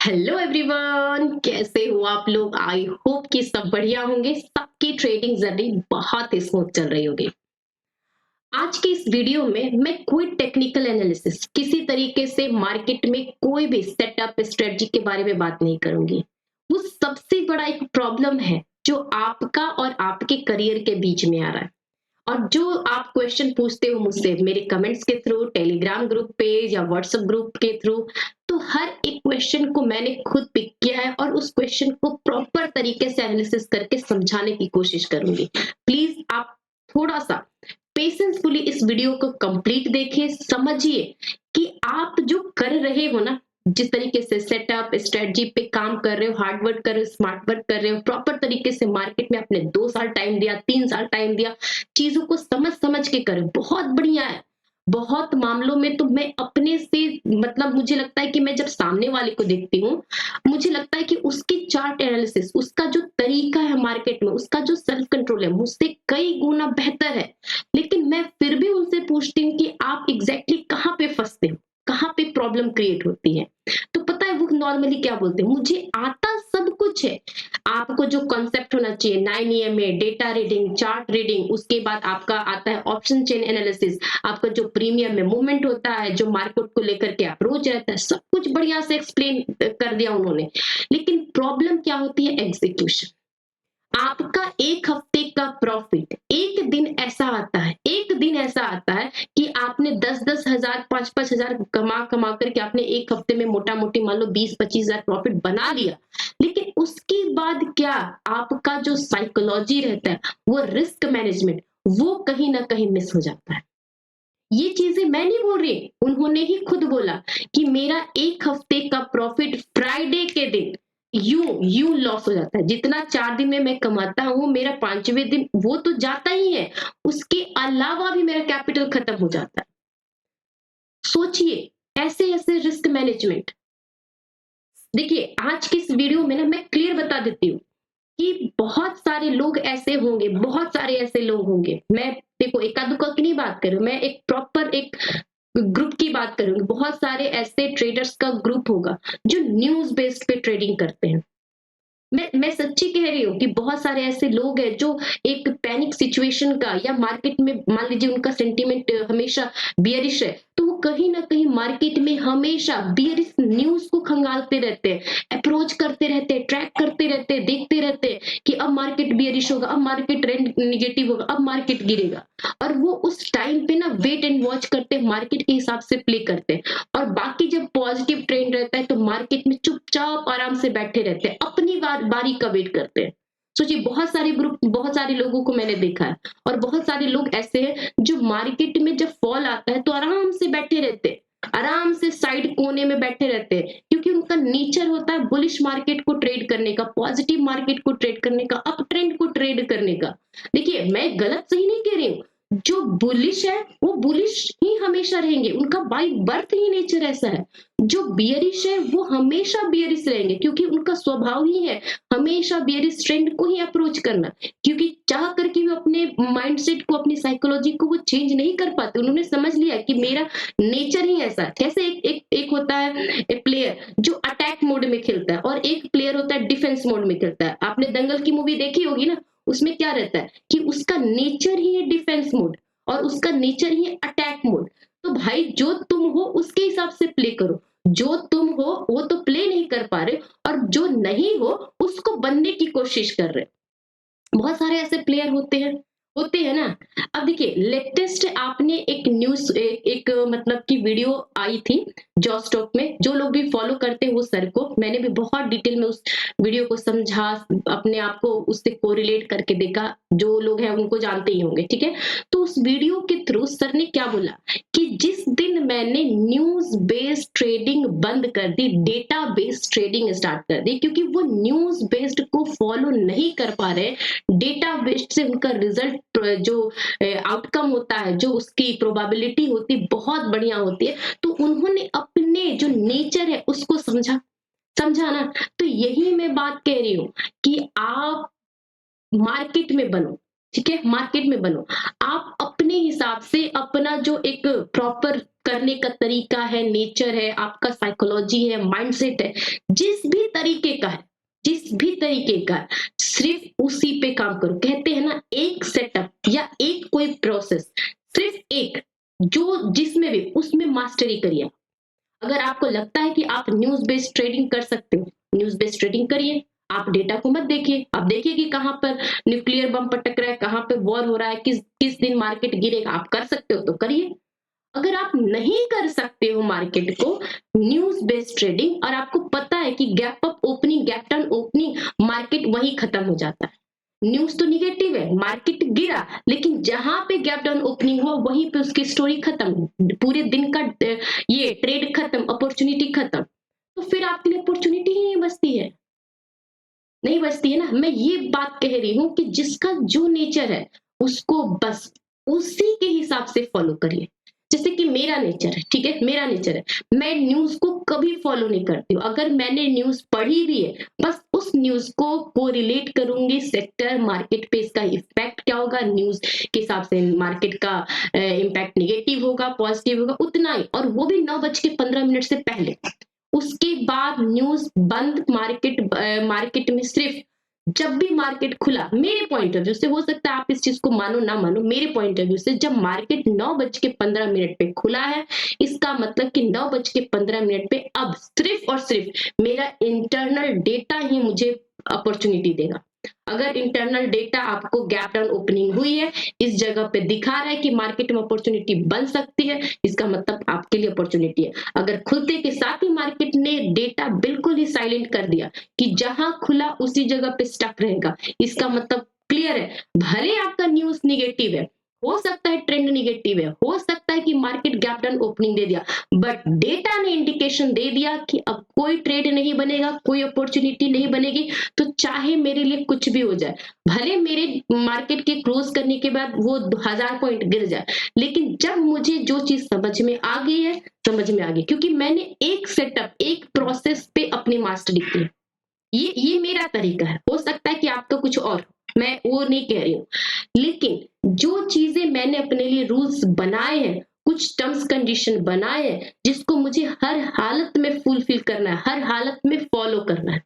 Hello everyone, कैसे हो आप लोग। आई होप कि सब बढ़िया होंगे। सबकी ट्रेडिंग जर्नी बहुत स्मूथ चल रही होगी। आज के इस वीडियो में मैं कोई टेक्निकल एनालिसिस, किसी तरीके से मार्केट में कोई भी सेटअप स्ट्रेटजी के बारे में बात नहीं करूंगी। वो सबसे बड़ा एक प्रॉब्लम है जो आपका और आपके करियर के बीच में आ रहा है। और जो आप क्वेश्चन पूछते हो मुझसे मेरे कमेंट्स के थ्रू, टेलीग्राम ग्रुप पे या व्हाट्सएप ग्रुप के थ्रू, तो हर एक क्वेश्चन को मैंने खुद पिक किया है और उस क्वेश्चन को प्रॉपर तरीके से एनालिसिस करके समझाने की कोशिश करूंगी। प्लीज आप थोड़ा सा पेशेंसफुली इस वीडियो को कंप्लीट देखिए, समझिए कि आप जो कर रहे हो ना, जिस तरीके से सेटअप स्ट्रेटजी पे काम कर रहे हो, हार्ड वर्क कर रहे हो, स्मार्ट वर्क कर रहे हो, प्रॉपर तरीके से मार्केट में आपने 2 साल टाइम दिया, 3 साल टाइम दिया, चीजों को समझ समझ के करें, बहुत बढ़िया है। बहुत मामलों में तो मैं अपने से मतलब मुझे लगता है कि मैं जब सामने वाले को देखती हूँ, मुझे लगता है कि उसकी चार्ट एनालिसिस, उसका जो तरीका है मार्केट में, उसका जो सेल्फ कंट्रोल है, मुझसे कई गुना बेहतर है। लेकिन मैं फिर भी उनसे पूछती हूँ कि आप एग्जैक्टली कहाँ पे फंसते हो, कहाँ पे प्रॉब्लम क्रिएट होती है। तो पता है वो नॉर्मली क्या बोलते हैं, मुझे आता सब कुछ है। आपको जो कॉन्सेप्ट होना चाहिए 9 EMA, data reading, chart reading, उसके बाद आपका आता है ऑप्शन चेन एनालिसिस, आपका जो प्रीमियम में मूवमेंट होता है, जो मार्केट को लेकर के अप्रोच रहता है, सब कुछ बढ़िया से एक्सप्लेन कर दिया उन्होंने। लेकिन प्रॉब्लम क्या होती है, एग्जीक्यूशन। आपका 1 हफ्ते का प्रॉफिट, एक दिन ऐसा आता है, एक दिन ऐसा आता है कि आपने 10-10 हजार, 5-5 हजार कमा कमा करके आपने 1 हफ्ते में मोटा मोटी मान लो 20-25 हजार प्रॉफिट बना लिया। लेकिन उसके बाद क्या, आपका जो साइकोलॉजी रहता है, वो रिस्क मैनेजमेंट, वो कहीं ना कहीं मिस हो जाता है। ये चीजें मैं नहीं बोल रही, उन्होंने ही खुद बोला कि मेरा 1 हफ्ते का प्रॉफिट फ्राइडे के दिन यूं लॉस हो जाता है। जितना 4 दिन में मैं कमाता हूँ, मेरा 5वें दिन वो तो जाता ही है, उसके अलावा भी मेरा कैपिटल खत्म हो जाता है। सोचिए, ऐसे ऐसे रिस्क मैनेजमेंट। देखिए, आज की इस वीडियो में ना मैं क्लियर बता देती हूँ कि बहुत सारे लोग ऐसे होंगे, बहुत सारे ऐसे लोग होंगे। मैं देखो एका दुक्का की नहीं बात कर रही हूँ, मैं एक प्रॉपर एक ग्रुप की बात करूंगी। बहुत सारे ऐसे ट्रेडर्स का ग्रुप होगा जो न्यूज बेस्ड पे ट्रेडिंग करते हैं। मैं सच्ची कह रही हूँ कि बहुत सारे ऐसे लोग हैं जो एक पैनिक सिचुएशन का, या मार्केट में मान लीजिए उनका सेंटीमेंट हमेशा बियरिश है, तो वो कहीं ना कहीं मार्केट में हमेशा बियरिश न्यूज को खंगालते रहते हैं, अप्रोच करते रहते हैं, ट्रैक करते रहते हैं, देखते रहते हैं कि अब मार्केट बियरिश होगा, अब मार्केट ट्रेंड निगेटिव होगा, अब मार्केट गिरेगा। और वो उस टाइम पे ना वेट एंड वॉच करते हैं, मार्केट के हिसाब से प्ले करते हैं। और बाकी जब पॉजिटिव ट्रेंड रहता है तो मार्केट में चुपचाप आराम से बैठे रहते हैं, अपनी बारी का वेट करते हैं। सोचिए, बहुत सारे ग्रुप, बहुत सारे लोगों को मैंने देखा है। और बहुत सारे लोग ऐसे हैं जो मार्केट में जब फॉल आता है तो आराम से बैठे रहते हैं, आराम से साइड कोने में बैठे रहते हैं, क्योंकि उनका नेचर होता है बुलिश मार्केट को ट्रेड करने का, पॉजिटिव मार्केट को ट्रेड करने का, अप ट्रेंड को ट्रेड करने का। देखिए, मैं गलत सही नहीं कह रही हूँ। जो बुलिश है वो बुलिश ही हमेशा रहेंगे, उनका बाय बर्थ ही नेचर ऐसा है। जो बियरिश है वो हमेशा बियरिश रहेंगे, क्योंकि उनका स्वभाव ही है हमेशा बियरिश ट्रेंड को ही अप्रोच करना। क्योंकि चाह करके भी अपने माइंडसेट को, अपनी साइकोलॉजी को वो चेंज नहीं कर पाते। उन्होंने समझ लिया कि मेरा नेचर ही ऐसा है। जैसे एक होता है एक प्लेयर जो अटैक मोड में खेलता है, और एक प्लेयर होता है डिफेंस मोड में खेलता है। आपने दंगल की मूवी देखी होगी ना, उसमें क्या रहता है कि उसका नेचर ही है डिफेंस मोड, और उसका नेचर ही है अटैक मोड। तो भाई, जो तुम हो उसके हिसाब से प्ले करो। जो तुम हो वो तो प्ले नहीं कर पा रहे, और जो नहीं हो उसको बनने की कोशिश कर रहे। बहुत सारे ऐसे प्लेयर होते हैं ना। अब देखिए, लेटेस्ट आपने एक न्यूज़, एक मतलब की वीडियो आई थी जॉ स्टॉक में। जो लोग भी फॉलो करते हैं वो सर को, मैंने भी बहुत डिटेल में उस वीडियो को समझा, अपने आप को उससे कोरिलेट करके देखा। जो लोग हैं उनको जानते ही होंगे, ठीक है। तो उस वीडियो के थ्रू सर ने क्या बोला कि जिस दिन मैंने न्यूज बेस्ड ट्रेडिंग बंद कर दी, डेटा बेस्ड ट्रेडिंग स्टार्ट कर दी, क्योंकि वो न्यूज बेस्ड को फॉलो नहीं कर पा रहे, डेटा बेस्ड से उनका रिजल्ट जो आउटकम होता है, जो उसकी प्रोबेबिलिटी होती है, बहुत बढ़िया होती है। तो उन्होंने अपने जो नेचर है उसको समझा ना। तो यही मैं बात कह रही हूँ कि आप मार्केट में बनो, ठीक है, मार्केट में बनो। आप अपने हिसाब से अपना जो एक प्रॉपर करने का तरीका है, नेचर है, आपका साइकोलॉजी है, माइंडसेट है, जिस भी तरीके का है, जिस भी तरीके का है, सिर्फ उसी पे काम करो। कहते हैं ना, एक सेटअप या एक कोई प्रोसेस, सिर्फ एक, जो जिसमें भी उसमें मास्टरी करिए। अगर आपको लगता है कि आप न्यूज़ बेस्ड ट्रेडिंग कर सकते हो, न्यूज़ बेस्ड ट्रेडिंग करिए। आप डेटा को मत देखिए, आप देखिए कि कहाँ पर न्यूक्लियर बम पटक रहा है, कहाँ पे वॉर हो रहा है, किस किस दिन मार्केट गिरेगा। आप कर सकते हो तो करिए। अगर आप नहीं कर सकते हो मार्केट को न्यूज़ बेस्ड ट्रेडिंग, और आपको पता है कि gap up opening, gap down opening, market वहीं खत्म हो जाता है। न्यूज़ तो नेगेटिव है, मार्केट गिरा, लेकिन जहां पे गैप डाउन ओपनिंग हुआ वहीं पे उसकी स्टोरी खत्म, पूरे दिन का ये ट्रेड खत्म, अपॉर्चुनिटी खत्म। तो फिर आपके लिए अपॉर्चुनिटी ही नहीं बचती है, नहीं बचती है ना। मैं ये बात कह रही हूँ कि जिसका जो नेचर है उसको बस उसी के हिसाब से फॉलो करिए। जैसे कि मेरा नेचर है, ठीक है, मेरा नेचर है, मैं न्यूज को कभी फॉलो नहीं करती हूँ। अगर मैंने न्यूज पढ़ी भी है, बस उस न्यूज को रिलेट करूंगी सेक्टर मार्केट पे, इसका इफेक्ट क्या होगा, न्यूज के हिसाब से मार्केट का इम्पैक्ट निगेटिव होगा, पॉजिटिव होगा, उतना ही, और वो भी 9:15 से पहले। उसके बाद न्यूज बंद, मार्केट में सिर्फ जब भी मार्केट खुला, मेरे पॉइंट ऑफ व्यू से, हो सकता है आप इस चीज को मानो ना मानो, मेरे पॉइंट ऑफ व्यू से जब मार्केट 9:15 पे खुला है, इसका मतलब कि 9:15 पे अब सिर्फ और सिर्फ मेरा इंटरनल डेटा ही मुझे अपॉर्चुनिटी देगा। अगर इंटरनल डेटा आपको गैप डाउन ओपनिंग हुई है, इस जगह पे दिखा रहा है कि मार्केट में अपॉर्चुनिटी बन सकती है, इसका मतलब आपके लिए अपॉर्चुनिटी है। अगर खुलते के साथ ही मार्केट ने डेटा बिल्कुल ही साइलेंट कर दिया कि जहां खुला उसी जगह पे स्टक रहेगा, इसका मतलब क्लियर है, भले आपका न्यूज निगेटिव है, हो सकता है ट्रेंड निगेटिव है, हो सकता है कि मार्केट गैप डाउन ओपनिंग दे दिया, बट डेटा ने इंडिकेशन दे दिया कि अब कोई ट्रेड नहीं बनेगा, कोई अपॉर्चुनिटी नहीं बनेगी। तो चाहे मेरे लिए कुछ भी हो जाए, भले मेरे मार्केट के क्लोज करने के बाद वो 1000 पॉइंट गिर जाए, लेकिन जब मुझे जो चीज समझ में आ गई है, समझ में आ गई, क्योंकि मैंने एक सेटअप, एक प्रोसेस पे अपनी मास्टरी की। ये मेरा तरीका है, हो सकता है कि आपका कुछ और, मैं वो नहीं कह रही हूँ, लेकिन जो चीजें मैंने अपने लिए रूल्स बनाए हैं, कुछ टर्म्स कंडीशन बनाए हैं, जिसको मुझे हर हालत में फुलफिल करना है, हर हालत में फॉलो करना है।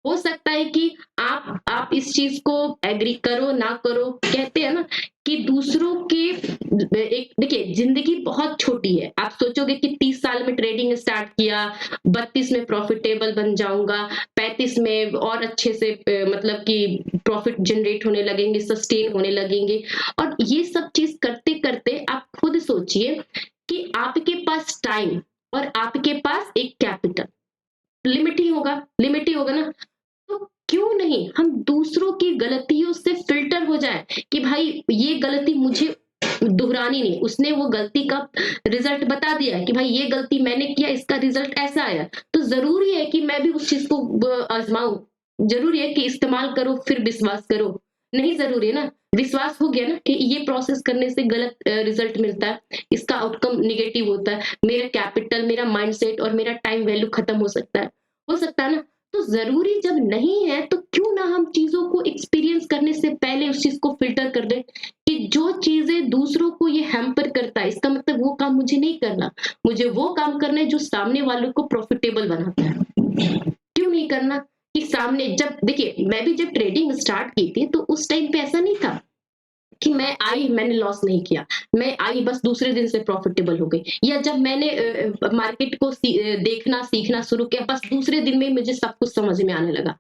हो सकता है कि आप इस चीज को एग्री करो ना करो, कहते हैं ना कि दूसरों के एक, देखिए जिंदगी बहुत छोटी है। आप सोचोगे कि 30 साल में ट्रेडिंग स्टार्ट किया, 32 में प्रॉफिटेबल बन जाऊंगा, 35 में और अच्छे से मतलब कि प्रॉफिट जनरेट होने लगेंगे, सस्टेन होने लगेंगे। और ये सब चीज करते करते आप खुद सोचिए कि आपके पास टाइम और आपके पास एक कैपिटल लिमिट ही होगा ना। तो क्यों नहीं हम दूसरों की गलतियों से फिल्टर हो जाए कि भाई ये गलती मुझे दोहरानी नहीं, उसने वो गलती का रिजल्ट बता दिया है कि भाई ये गलती मैंने किया, इसका रिजल्ट ऐसा आया, तो जरूरी है कि मैं भी उस चीज को आजमाऊं, जरूरी है कि इस्तेमाल करो फिर विश्वास करो, नहीं जरूरी है ना। विश्वास हो गया ना कि ये प्रोसेस करने से गलत रिजल्ट मिलता है, इसका आउटकम निगेटिव होता है, मेरा कैपिटल, मेरा माइंडसेट और मेरा टाइम वैल्यू खत्म हो सकता है ना। तो जरूरी जब नहीं है तो क्यों ना हम चीजों को एक्सपीरियंस करने से पहले उस चीज को फिल्टर कर दें कि जो चीजें दूसरों को ये हैम्पर करता है, इसका मतलब वो काम मुझे नहीं करना, मुझे वो काम करना है जो सामने वालों को प्रॉफिटेबल बनाता है। क्यों नहीं करना कि सामने, जब देखिए मैं भी जब ट्रेडिंग स्टार्ट की थी तो उस टाइम पे ऐसा नहीं था कि मैंने लॉस नहीं किया, मैं आई बस दूसरे दिन से प्रॉफिटेबल हो गई, या जब मैंने मार्केट को देखना सीखना शुरू किया, बस दूसरे दिन में मुझे सब कुछ समझ में आने लगा।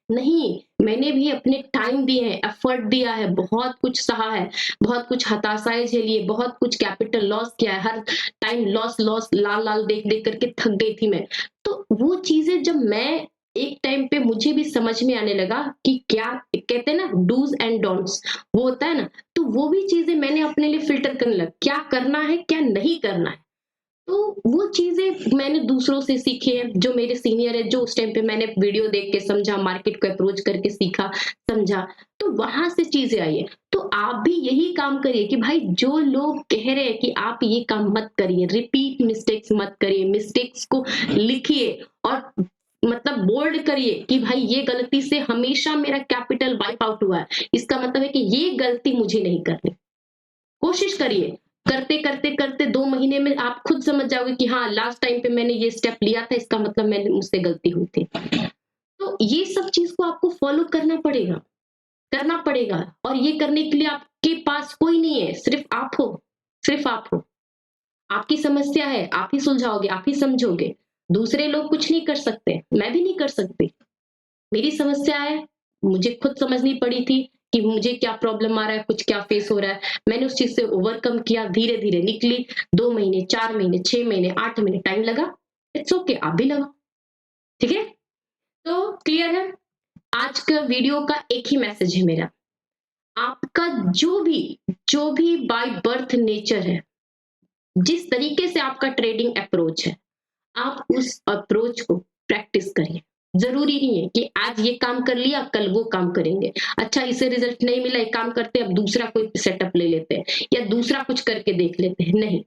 नहीं, मैंने भी अपने टाइम दिए हैं, एफर्ट दिया है, बहुत कुछ सहा है, बहुत कुछ हताशाएं झेली है, बहुत कुछ कैपिटल लॉस किया है, हर टाइम लॉस लॉस लाल लाल देख देख करके थक गई थी मैं। तो वो चीजें जब मैं एक टाइम पे मुझे भी समझ में आने लगा कि क्या कहते हैं ना, डूज एंड डोंट्स, वो होता है ना, तो वो भी चीजें मैंने अपने लिए फिल्टर करने लगा, क्या करना है क्या नहीं करना है। तो वो चीजें मैंने दूसरों से सीखी है, जो मेरे सीनियर है, जो उस टाइम पे मैंने वीडियो देख के समझा, मार्केट को अप्रोच करके सीखा समझा, तो वहां से चीजें आई है। तो आप भी यही काम करिए कि भाई जो लोग कह रहे हैं कि आप ये काम मत करिए, रिपीट मिस्टेक्स मत करिए, मिस्टेक्स को लिखिए और मतलब बोल्ड करिए कि भाई ये गलती से हमेशा मेरा कैपिटल वाइप आउट हुआ है, इसका मतलब है कि ये गलती मुझे नहीं करनी। कोशिश करिए, करते करते करते 2 महीने में आप खुद समझ जाओगे कि हाँ, लास्ट टाइम पे मैंने ये स्टेप लिया था, इसका मतलब मैंने मुझसे गलती हुई थी। तो ये सब चीज को आपको फॉलो करना पड़ेगा, करना पड़ेगा। और ये करने के लिए आपके पास कोई नहीं है, सिर्फ आप हो, सिर्फ आप हो। आपकी समस्या है, आप ही सुलझाओगे, आप ही समझोगे। दूसरे लोग कुछ नहीं कर सकते, मैं भी नहीं कर सकती। मेरी समस्या है, मुझे खुद समझनी पड़ी थी कि मुझे क्या प्रॉब्लम आ रहा है, कुछ क्या फेस हो रहा है। मैंने उस चीज से ओवरकम किया, धीरे धीरे निकली। 2 महीने, 4 महीने, 6 महीने, 8 महीने टाइम लगा। इट्स ओके, आप भी लगाओ। ठीक है, तो क्लियर है। आज का वीडियो का एक ही मैसेज है मेरा, आपका जो भी बाय बर्थ नेचर है, जिस तरीके से आपका ट्रेडिंग अप्रोच है, आप उस अप्रोच को प्रैक्टिस करिए। जरूरी नहीं है कि आज ये काम कर लिया, कल वो काम करेंगे। अच्छा, इससे रिजल्ट नहीं मिला, एक काम करते हैं, अब दूसरा कोई सेटअप ले लेते हैं या दूसरा कुछ करके देख लेते हैं। नहीं,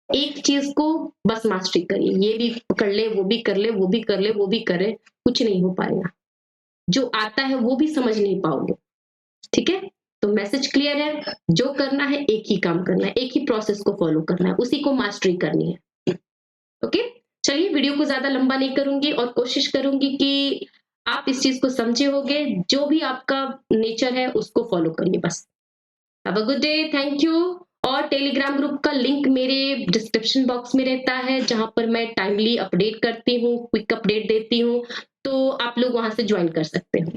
एक चीज को बस मास्टरी करिए। ये भी कर ले, वो भी कर ले, वो भी कर ले, वो भी करे, कुछ नहीं हो पाएगा। जो आता है वो भी समझ नहीं पाओगे। ठीक है, तो मैसेज क्लियर है। जो करना है, एक ही काम करना है, एक ही प्रोसेस को फॉलो करना है, उसी को मास्टरी करनी है। ओके, चलिए वीडियो को ज्यादा लंबा नहीं करूंगी और कोशिश करूंगी कि आप इस चीज को समझे होगे। जो भी आपका नेचर है उसको फॉलो करिए बस। Have a good day, thank you. और टेलीग्राम ग्रुप का लिंक मेरे डिस्क्रिप्शन बॉक्स में रहता है, जहां पर मैं टाइमली अपडेट करती हूँ, क्विक अपडेट देती हूँ। तो आप लोग वहां से ज्वाइन कर सकते हो।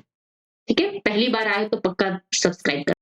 ठीक है, पहली बार आए तो पक्का सब्सक्राइब कर